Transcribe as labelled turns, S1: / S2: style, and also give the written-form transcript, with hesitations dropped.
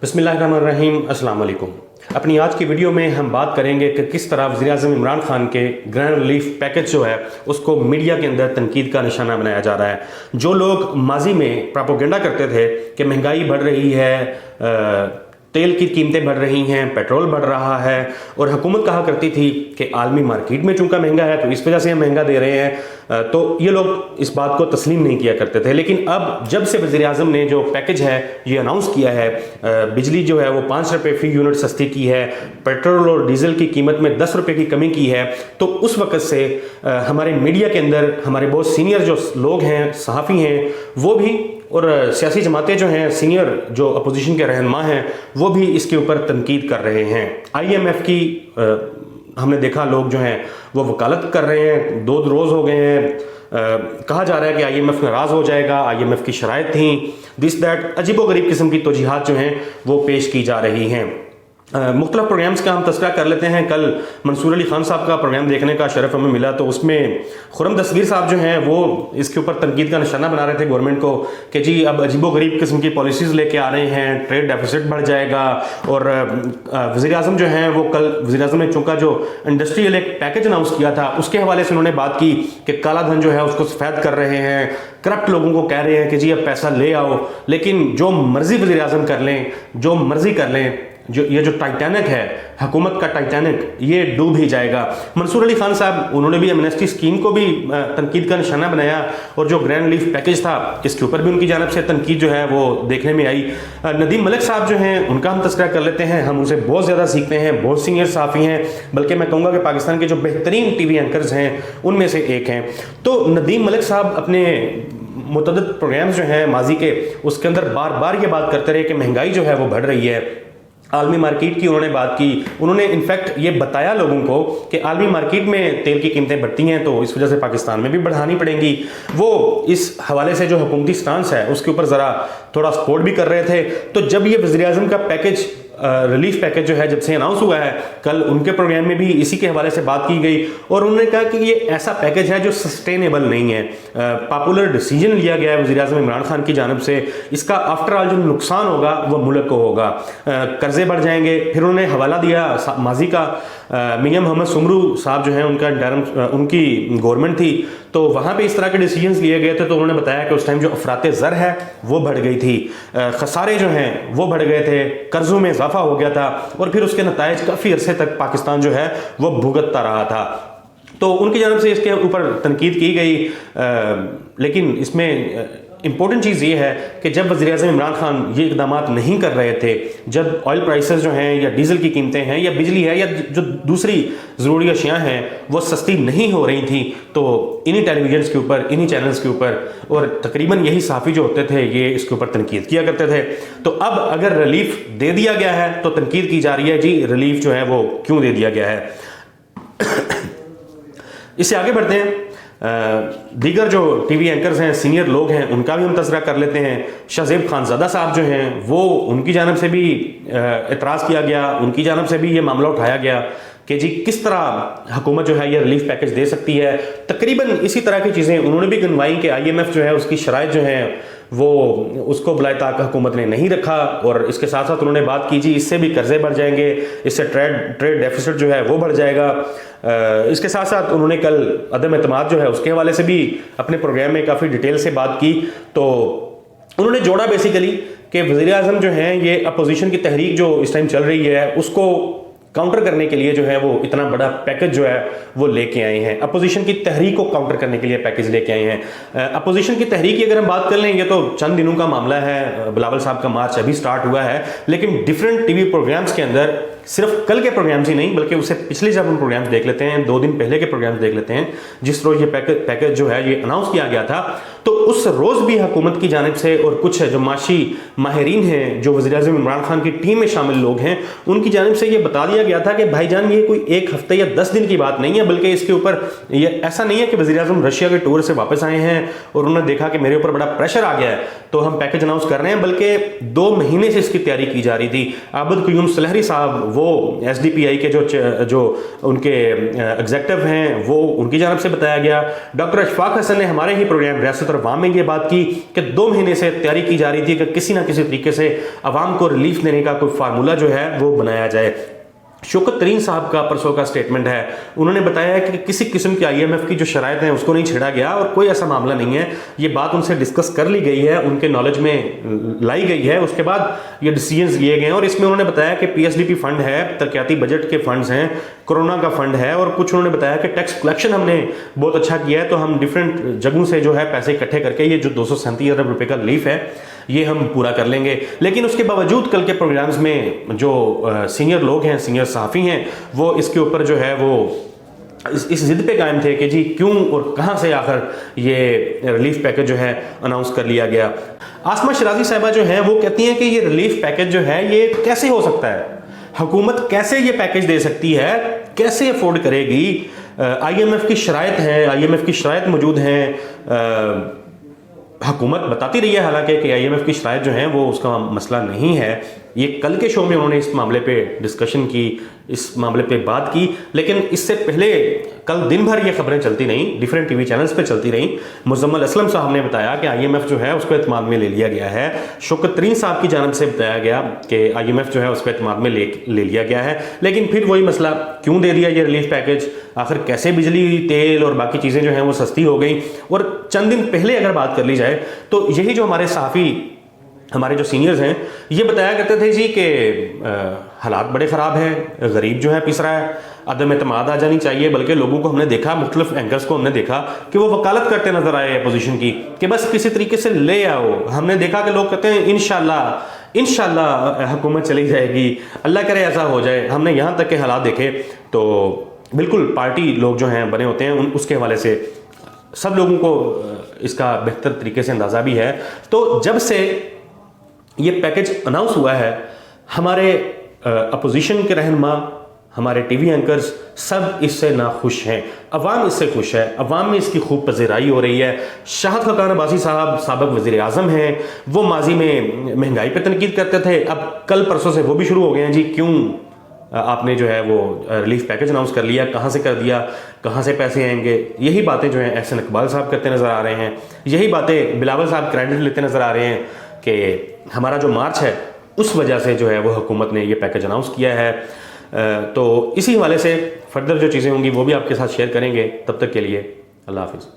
S1: बिस्मिल्लाहिर्रहमानिर्रहीम, अस्सलाम वालेकुम। अपनी आज की वीडियो में हम बात करेंगे कि किस तरह वज़ीर-ए-आज़म इमरान खान के ग्रैंड रिलीफ पैकेज जो है उसको मीडिया के अंदर तनकीद का निशाना बनाया जा रहा है। जो लोग माजी में प्रोपेगेंडा करते थे कि महंगाई बढ़ रही है, तेल की कीमतें बढ़ रही हैं, पेट्रोल बढ़ रहा है, और हुकूमत कहा करती थी कि आलमी मार्केट में चूंकि महंगा है तो इस वजह से हम महंगा दे रहे हैं, तो ये लोग इस बात को तस्लीम नहीं किया करते थे। लेकिन अब जब से वज़ीर आज़म ने जो पैकेज है ये अनाउंस किया है, बिजली जो है वो 5 रुपये फी यूनिट सस्ती की है, पेट्रोल और डीजल की कीमत में 10 रुपये की कमी की है, तो उस वक़्त से हमारे मीडिया के अंदर हमारे बहुत सीनियर जो लोग हैं, सहाफ़ी हैं, वो भी और सियासी जमातें जो हैं, सीनियर जो अपोजिशन के रहनुमा हैं, वो भी इसके ऊपर तनकीद कर रहे हैं। IMF की हमने देखा लोग जो हैं वो वकालत कर रहे हैं, 2 रोज़ हो गए हैं, कहा जा रहा है कि IMF नाराज़ हो जाएगा, IMF की शराइत थी, दिस दैट, अजीबोगरीब किस्म की तौजीहात जो हैं वो पेश की जा रही हैं। मुख्तलिफ प्रोग्राम्स का हम तस्करा कर लेते हैं। कल मंसूर अली खान साहब का प्रोग्राम देखने का शरफ हमें मिला, तो उसमें खुर्रम दस्तगीर साहब जो हैं वो इसके ऊपर तनकीद का निशाना बना रहे थे गवर्नमेंट को कि जी अब अजीबोगरीब किस्म की पॉलिसीज़ लेके आ रहे हैं, ट्रेड डेफिसिट बढ़ जाएगा। और वज़ीर आज़म जो हैं वो कल वज़ीर आज़म ने चूँकि जो इंडस्ट्रियल एक पैकेज अनाउंस किया था उसके हवाले से उन्होंने बात की कि काला धन जो है उसको सफ़ेद कर रहे हैं, करप्ट लोगों को कह रहे हैं कि जी अब पैसा ले आओ, लेकिन जो मर्जी वज़ीर आज़म कर लें, जो मर्जी कर लें, ये जो टाइटैनिक है, हुकूमत का टाइटैनिक, ये डूब ही जाएगा। मंसूर अली खान साहब उन्होंने भी एमनेस्टी स्कीम को भी तनकीद का निशाना बनाया, और जो ग्रैंड रिलीफ पैकेज था इसके ऊपर भी उनकी जानिब से तनकीद जो है वो देखने में आई। नदीम मलिक साहब जो हैं उनका हम तस्करा कर लेते हैं, हम उनसे बहुत ज़्यादा सीखते हैं, बहुत सीनियर सहाफ़ी हैं, बल्कि मैं कहूँगा कि पाकिस्तान के जो बेहतरीन TV एंकर्स हैं उनमें से एक हैं। तो नदीम मलिक साहब अपने मुतअद्दिद प्रोग्राम्स जो हैं माजी के, उसके अंदर बार बार ये बात करते रहे कि महंगाई जो है वो बढ़ रही है। आलमी मार्केट की उन्होंने बात की, उन्होंने इनफैक्ट ये बताया लोगों को कि आलमी मार्केट में तेल की कीमतें बढ़ती हैं तो इस वजह से पाकिस्तान में भी बढ़ानी पड़ेंगी। वो इस हवाले से जो हुकूमती स्टांस है उसके ऊपर ज़रा थोड़ा सपोर्ट भी कर रहे थे। तो जब ये वज़ीर आज़म का पैकेज रिलीफ पैकेज जो है जब से अनाउंस हुआ है, कल उनके प्रोग्राम में भी इसी के हवाले से बात की गई, और उन्होंने कहा कि ये ऐसा पैकेज है जो सस्टेनेबल नहीं है। पॉपुलर डिसीजन लिया गया है वज़ीर आज़म इमरान खान की जानिब से, इसका आफ्टर ऑल जो नुकसान होगा वो मुल्क को होगा, कर्जे बढ़ जाएंगे। फिर उन्होंने हवाला दिया माजी का, मियां मोहम्मद सुमरू साहब जो हैं उनकी गवर्नमेंट थी, तो वहाँ पे इस तरह के डिसीजंस लिए गए थे। तो उन्होंने बताया कि उस टाइम जो अफरात ज़र है वो बढ़ गई थी, खसारे जो हैं वो बढ़ गए थे, कर्ज़ों में इजाफा हो गया था, और फिर उसके नताइज काफ़ी अरसे तक पाकिस्तान जो है वो भुगतता रहा था। तो उनकी जानब से इसके ऊपर तनकीद की गई, लेकिन इसमें इंपॉर्टेंट चीज़ ये है कि जब वज़ीर-ए-आज़म इमरान खान ये इक़दाम नहीं कर रहे थे, जब ऑयल प्राइसेस जो हैं या डीज़ल की कीमतें हैं या बिजली है या जो दूसरी ज़रूरी अशियाँ हैं वो सस्ती नहीं हो रही थी, तो इन्हीं टेलीविजन के ऊपर, इन्हीं चैनल्स के ऊपर, और तकरीबन यही सहाफ़ी जो होते थे ये इसके ऊपर तनकीद किया करते थे। तो अब अगर रिलीफ दे दिया गया है तो तनकीद की जा रही है जी रिलीफ जो है वो क्यों दे दिया गया है। इससे आगे बढ़ते हैं, दीगर जो TV एंकर्स हैं, सीनियर लोग हैं, उनका भी हम तज़किरा कर लेते हैं। शाहज़ेब खानज़ादा साहब जो हैं वो, उनकी जानिब से भी एतराज़ किया गया, उनकी जानिब से भी ये मामला उठाया गया कि जी किस तरह हुकूमत जो है ये रिलीफ पैकेज दे सकती है। तकरीबन इसी तरह की चीज़ें उन्होंने भी गिनवाई कि IMF जो है उसकी शराइत जो है वो उसको बुलाए ताक हुकूमत ने नहीं रखा, और इसके साथ साथ उन्होंने बात की जी इससे भी कर्जे बढ़ जाएंगे, इससे ट्रेड डेफिसिट जो है वो बढ़ जाएगा। इसके साथ साथ उन्होंने कल अदम एतमाद जो है उसके हवाले से भी अपने प्रोग्राम में काफ़ी डिटेल से बात की। तो उन्होंने जोड़ा बेसिकली कि वज़ीर आज़म जो हैं ये अपोजिशन की तहरीक जो इस टाइम चल रही है उसको काउंटर करने के लिए जो है वो इतना बड़ा पैकेज जो है वो लेके आए हैं। अपोजिशन की तहरीक को काउंटर करने के लिए पैकेज लेके आए हैं। अपोजिशन की तहरीक की अगर हम बात कर लें, ये तो चंद दिनों का मामला है, बिलावल साहब का मार्च अभी स्टार्ट हुआ है, लेकिन डिफरेंट TV प्रोग्राम्स के अंदर, सिर्फ कल के प्रोग्राम्स ही नहीं बल्कि उससे पिछले जब हम प्रोग्राम्स देख लेते हैं, 2 दिन पहले के प्रोग्राम्स देख लेते हैं, जिस रोज़ ये पैकेज जो है ये अनाउंस किया गया था, तो उस रोज़ भी हुकूमत की जानिब से और कुछ जो माशी माहिरीन हैं जो वज़ीर-ए-आज़म इमरान खान की टीम में शामिल लोग हैं उनकी जानिब से ये बता दिया गया था कि भाईजान ये कोई 1 हफ्ते या 10 दिन की बात नहीं है, बल्कि इसके ऊपर ये ऐसा नहीं है कि वज़ीर-ए-आज़म रशिया के टूर से वापस आए हैं और उन्होंने देखा कि मेरे ऊपर बड़ा प्रेशर आ गया है तो हम पैकेज अनाउंस कर रहे हैं, बल्कि 2 महीने से इसकी तैयारी की जा रही थी। आबिद क़य्यूम सलहरी साहब वो SDPI के जो उनके एग्जेक्टिव हैं वो उनकी जानिब से बताया गया। डॉक्टर अशफाक हसन ने हमारे ही प्रोग्राम रियासत اور عوام میں یہ بات کی کہ 2 مہینے سے تیاری کی جا رہی تھی کہ کسی نہ کسی طریقے سے عوام کو ریلیف دینے کا کوئی فارمولہ جو ہے وہ بنایا جائے. شوکت ترین صاحب کا پرسوں کا سٹیٹمنٹ ہے, انہوں نے بتایا کہ کسی قسم کی IMF کی جو شرائط ہیں اس کو نہیں چھیڑا گیا اور کوئی ایسا معاملہ نہیں ہے. یہ بات ان سے ڈسکس کر لی گئی ہے, ان کے نالج میں لائی گئی ہے, اس کے بعد یہ ڈیسیجنز لیے گئے ہیں. اور اس میں انہوں نے بتایا کہ PSDP فنڈ ہے, ترقیاتی بجٹ کے فنڈز ہیں, کورونا کا فنڈ ہے, اور کچھ انہوں نے بتایا کہ ٹیکس کلیکشن ہم نے بہت اچھا کیا ہے, تو ہم ڈفرینٹ جگہوں سے جو ہے پیسے اکٹھے کر کے یہ جو 237 ارب روپے کا ریلیف ہے یہ ہم پورا کر لیں گے. لیکن اس کے باوجود کل کے پروگرامز میں جو سینئر لوگ ہیں, سینئر صحافی ہیں, وہ اس کے اوپر جو ہے وہ اس ضد پہ قائم تھے کہ جی کیوں اور کہاں سے آخر یہ ریلیف پیکج جو ہے اناؤنس کر لیا گیا. آسمہ شرازی صاحبہ جو ہیں وہ کہتی ہیں کہ یہ ریلیف پیکج جو ہے یہ کیسے ہو سکتا ہے, حکومت کیسے یہ پیکج دے سکتی ہے, کیسے افورڈ کرے گی. IMF کی شرائط ہیں, IMF کی شرائط موجود ہیں, حکومت بتاتی رہی ہے حالانکہ کہ IMF کی شرائط جو ہیں وہ اس کا مسئلہ نہیں ہے. یہ کل کے شو میں انہوں نے اس معاملے پہ ڈسکشن کی, اس معاملے پہ بات کی, لیکن اس سے پہلے کل دن بھر یہ خبریں چلتی رہیں, ڈیفرنٹ ٹی وی چینلز پہ چلتی رہیں. مزمل اسلم صاحب نے بتایا کہ IMF جو ہے اس کو اعتماد میں لے لیا گیا ہے. شوکت ترین صاحب کی جانب سے بتایا گیا کہ IMF جو ہے اس کو اعتماد میں لے لیا گیا ہے. لیکن پھر وہی مسئلہ, کیوں دے دیا یہ ریلیف پیکج, آخر کیسے بجلی, تیل اور باقی چیزیں جو ہیں وہ سستی ہو گئیں. اور چند دن پہلے اگر بات کر لی جائے تو یہی جو ہمارے صحافی, ہمارے جو سینئرز ہیں, یہ بتایا کرتے تھے جی کہ حالات بڑے خراب ہیں, غریب جو ہے پس رہا ہے, عدم اعتماد آ جانی چاہیے. بلکہ لوگوں کو ہم نے دیکھا, مختلف اینکرز کو ہم نے دیکھا کہ وہ وکالت کرتے نظر آئے اپوزیشن کی کہ بس کسی طریقے سے لے آؤ. ہم نے دیکھا کہ لوگ کہتے ہیں انشاءاللہ حکومت چلی جائے گی, اللہ کرے ایسا ہو جائے. ہم نے یہاں تک کے حالات دیکھے تو بالکل پارٹی لوگ جو ہیں بنے ہوتے ہیں, اس کے حوالے سے سب لوگوں کو اس کا بہتر طریقے سے اندازہ بھی ہے. تو جب سے یہ پیکج اناؤنس ہوا ہے, ہمارے اپوزیشن کے رہنما, ہمارے ٹی وی اینکرز سب اس سے ناخوش ہیں. عوام اس سے خوش ہے, عوام میں اس کی خوب پذیرائی ہو رہی ہے. شاہد خاقان عباسی صاحب سابق وزیر اعظم ہیں, وہ ماضی میں مہنگائی پہ تنقید کرتے تھے, اب کل پرسوں سے وہ بھی شروع ہو گئے ہیں جی کیوں آپ نے جو ہے وہ ریلیف پیکج اناؤنس کر لیا, کہاں سے کر دیا, کہاں سے پیسے آئیں گے. یہی باتیں جو ہیں احسن اقبال صاحب کرتے نظر آ رہے ہیں, یہی باتیں بلاول صاحب کریڈٹ لیتے نظر آ رہے ہیں کہ ہمارا جو مارچ ہے اس وجہ سے جو ہے وہ حکومت نے یہ پیکج اناؤنس کیا ہے. تو اسی حوالے سے فردر جو چیزیں ہوں گی وہ بھی آپ کے ساتھ شیئر کریں گے. تب تک کے لیے اللہ حافظ.